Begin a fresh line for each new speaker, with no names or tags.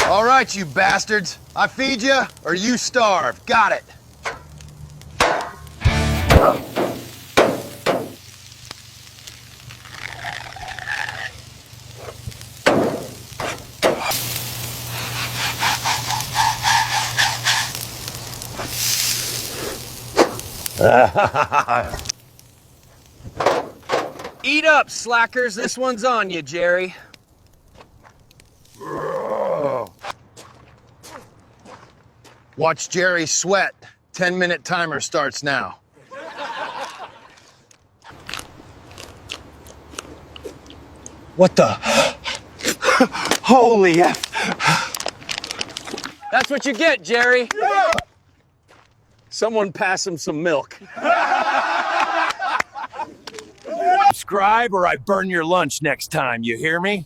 All right, you bastards. I feed you or you starve. Got it.
Eat up, slackers. This one's on you, Jerry.
Watch Jerry sweat. 10-minute timer starts now.
What the?
Holy F.
That's what you get, Jerry. Someone pass him some milk.
Subscribe or I burn your lunch next time, you hear me?